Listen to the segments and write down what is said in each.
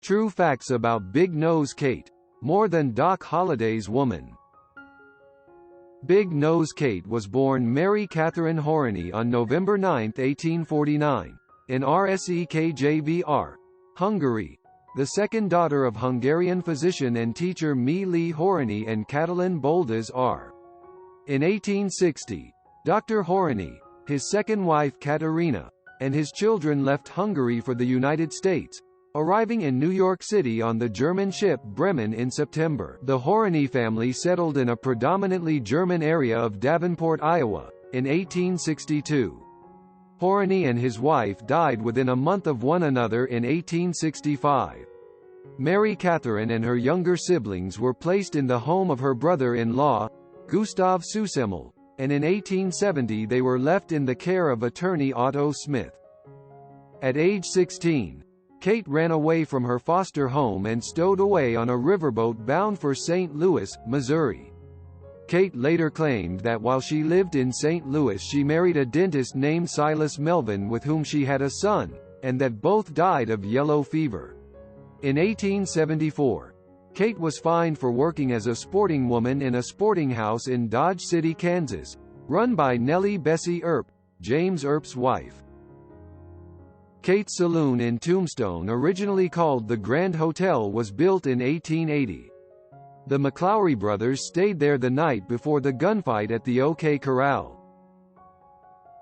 True facts about Big Nose Kate. More than Doc Holliday's woman. Big Nose Kate was born Mary Katherine Haroney on November 9, 1849, in Rsekjvr, Hungary, the second daughter of Hungarian physician and teacher Mili Haroney and Katalin Boldas R. In 1860, Dr. Haroney, his second wife Katarina, and his children left Hungary for the United States, arriving in New York City on the German ship Bremen in September. The Haroney family settled in a predominantly German area of Davenport, Iowa, in 1862. Haroney and his wife died within a month of one another in 1865. Mary Katherine and her younger siblings were placed in the home of her brother-in-law, Gustav Susemmel, and in 1870 they were left in the care of attorney Otto Smith. At age 16, Kate ran away from her foster home and stowed away on a riverboat bound for St. Louis, Missouri. Kate later claimed that while she lived in St. Louis she married a dentist named Silas Melvin with whom she had a son, and that both died of yellow fever. In 1874, Kate was fined for working as a sporting woman in a sporting house in Dodge City, Kansas, run by Nellie Bessie Earp, James Earp's wife. Kate's Saloon in Tombstone, originally called the Grand Hotel, was built in 1880. The McLaury brothers stayed there the night before the gunfight at the OK Corral.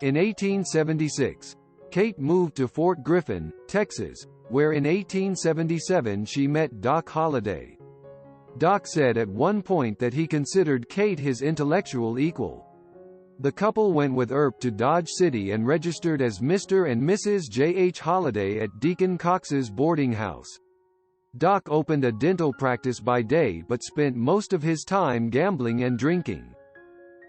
In 1876, Kate moved to Fort Griffin, Texas, where in 1877 she met Doc Holliday. Doc said at one point that he considered Kate his intellectual equal. The couple went with Earp to Dodge City and registered as Mr. and Mrs. J. H. Holliday at Deacon Cox's boarding house. Doc opened a dental practice by day but spent most of his time gambling and drinking.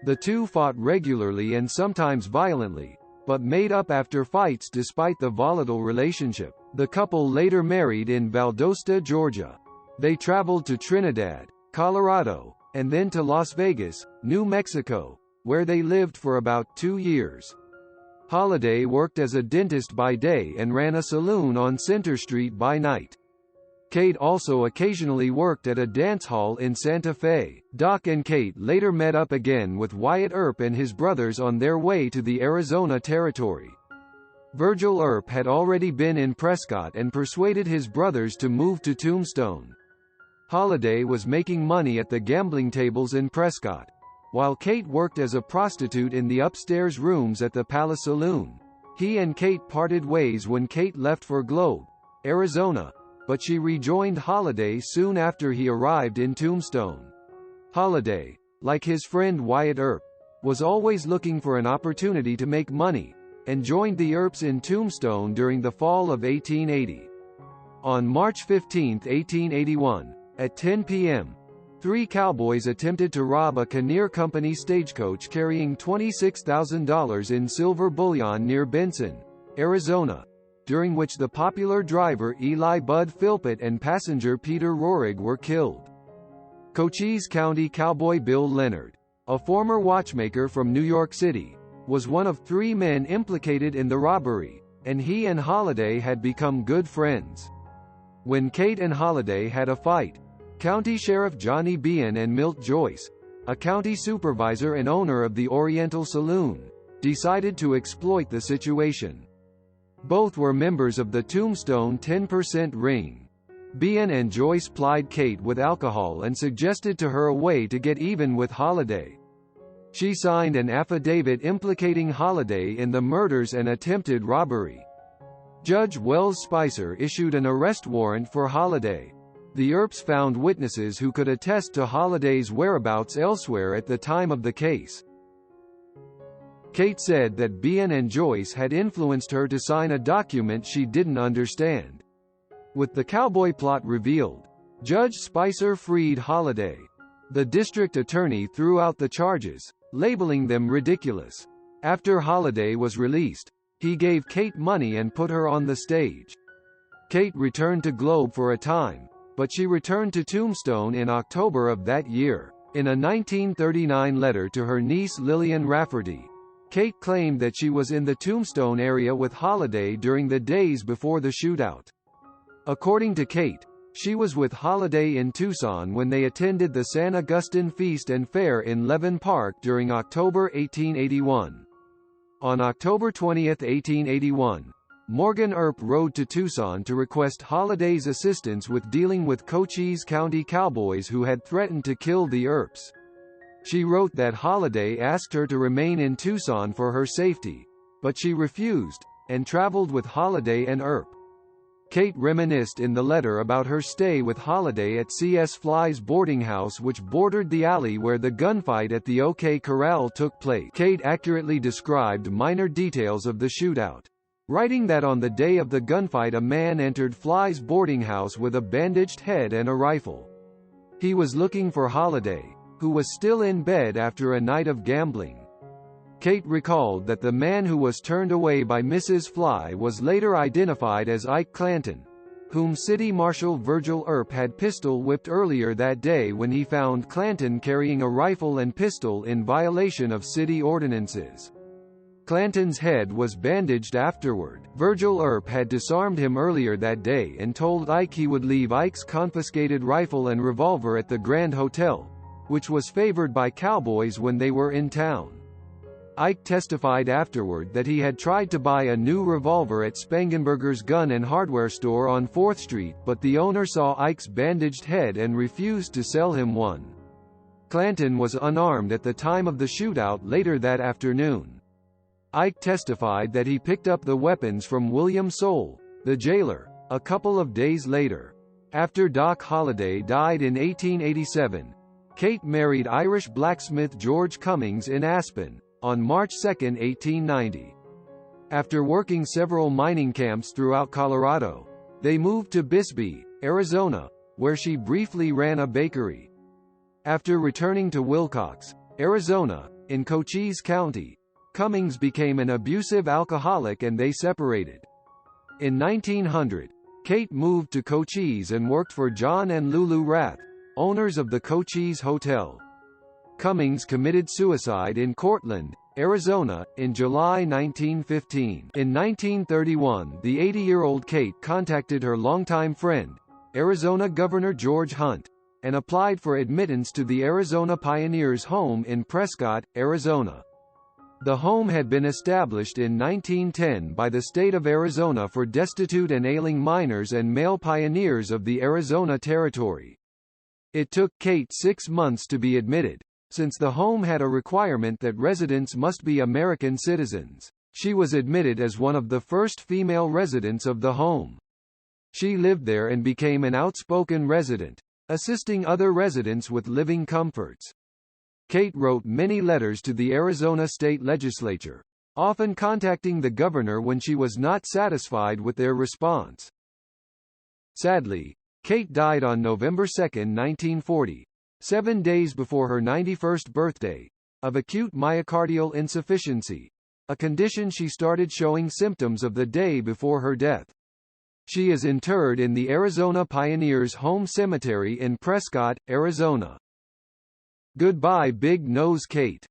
The two fought regularly and sometimes violently, but made up after fights despite the volatile relationship. The couple later married in Valdosta, Georgia. They traveled to Trinidad, Colorado, and then to Las Vegas, New Mexico, where they lived for about 2 years. Holliday worked as a dentist by day and ran a saloon on Center Street by night. Kate also occasionally worked at a dance hall in Santa Fe. Doc and Kate later met up again with Wyatt Earp and his brothers on their way to the Arizona Territory. Virgil Earp had already been in Prescott and persuaded his brothers to move to Tombstone. Holliday was making money at the gambling tables in Prescott, while Kate worked as a prostitute in the upstairs rooms at the Palace Saloon. He and Kate parted ways when Kate left for Globe, Arizona, but she rejoined Holliday soon after he arrived in Tombstone. Holliday, like his friend Wyatt Earp, was always looking for an opportunity to make money, and joined the Earps in Tombstone during the fall of 1880. On March 15, 1881, at 10 p.m., 3 cowboys attempted to rob a Kinnear Company stagecoach carrying $26,000 in silver bullion near Benson, Arizona, during which the popular driver Eli Bud Philpott and passenger Peter Rohrig were killed. Cochise County cowboy Bill Leonard, a former watchmaker from New York City, was one of 3 men implicated in the robbery, and he and Holliday had become good friends. When Kate and Holliday had a fight, County Sheriff Johnny Bean and Milt Joyce, a county supervisor and owner of the Oriental Saloon, decided to exploit the situation. Both were members of the Tombstone 10% ring. Bean and Joyce plied Kate with alcohol and suggested to her a way to get even with Holliday. She signed an affidavit implicating Holliday in the murders and attempted robbery. Judge Wells Spicer issued an arrest warrant for Holliday. The Earps found witnesses who could attest to Holliday's whereabouts elsewhere at the time of the case. Kate said that Bean and Joyce had influenced her to sign a document she didn't understand. With the cowboy plot revealed, Judge Spicer freed Holliday. The district attorney threw out the charges, labeling them ridiculous. After Holliday was released, he gave Kate money and put her on the stage. Kate returned to Globe for a time, but she returned to Tombstone in October of that year. In a 1939 letter to her niece Lillian Rafferty, Kate claimed that she was in the Tombstone area with Holliday during the days before the shootout. According to Kate, she was with Holliday in Tucson when they attended the San Agustin Feast and Fair in Levin Park during October 1881. On October 20, 1881, Morgan Earp rode to Tucson to request Holliday's assistance with dealing with Cochise County cowboys who had threatened to kill the Earps. She wrote that Holliday asked her to remain in Tucson for her safety, but she refused, and traveled with Holliday and Earp. Kate reminisced in the letter about her stay with Holliday at C.S. Fly's boarding house, which bordered the alley where the gunfight at the OK Corral took place. Kate accurately described minor details of the shootout, writing that on the day of the gunfight a man entered Fly's boarding house with a bandaged head and a rifle. He was looking for Holliday, who was still in bed after a night of gambling. Kate recalled that the man who was turned away by Mrs. Fly was later identified as Ike Clanton, whom City Marshal Virgil Earp had pistol-whipped earlier that day when he found Clanton carrying a rifle and pistol in violation of city ordinances. Clanton's head was bandaged afterward. Virgil Earp had disarmed him earlier that day and told Ike he would leave Ike's confiscated rifle and revolver at the Grand Hotel, which was favored by cowboys when they were in town. Ike testified afterward that he had tried to buy a new revolver at Spangenberger's gun and hardware store on 4th Street, but the owner saw Ike's bandaged head and refused to sell him one. Clanton was unarmed at the time of the shootout later that afternoon. Ike testified that he picked up the weapons from William Soule, the jailer, a couple of days later. After Doc Holliday died in 1887, Kate married Irish blacksmith George Cummings in Aspen on March 2, 1890. After working several mining camps throughout Colorado, they moved to Bisbee, Arizona, where she briefly ran a bakery. After returning to Wilcox, Arizona, in Cochise County, Cummings became an abusive alcoholic and they separated. In 1900, Kate moved to Cochise and worked for John and Lulu Rath, owners of the Cochise Hotel. Cummings committed suicide in Cortland, Arizona, in July 1915. In 1931, the 80-year-old Kate contacted her longtime friend, Arizona Governor George Hunt, and applied for admittance to the Arizona Pioneers' home in Prescott, Arizona. The home had been established in 1910 by the state of Arizona for destitute and ailing miners and male pioneers of the Arizona Territory. It took Kate 6 months to be admitted, since the home had a requirement that residents must be American citizens. She was admitted as one of the first female residents of the home. She lived there and became an outspoken resident, assisting other residents with living comforts. Kate wrote many letters to the Arizona state legislature, often contacting the governor when she was not satisfied with their response. Sadly, Kate died on November 2, 1940, 7 days before her 91st birthday, of acute myocardial insufficiency, a condition she started showing symptoms of the day before her death. She is interred in the Arizona Pioneers Home Cemetery in Prescott, Arizona. Goodbye Big Nose Kate.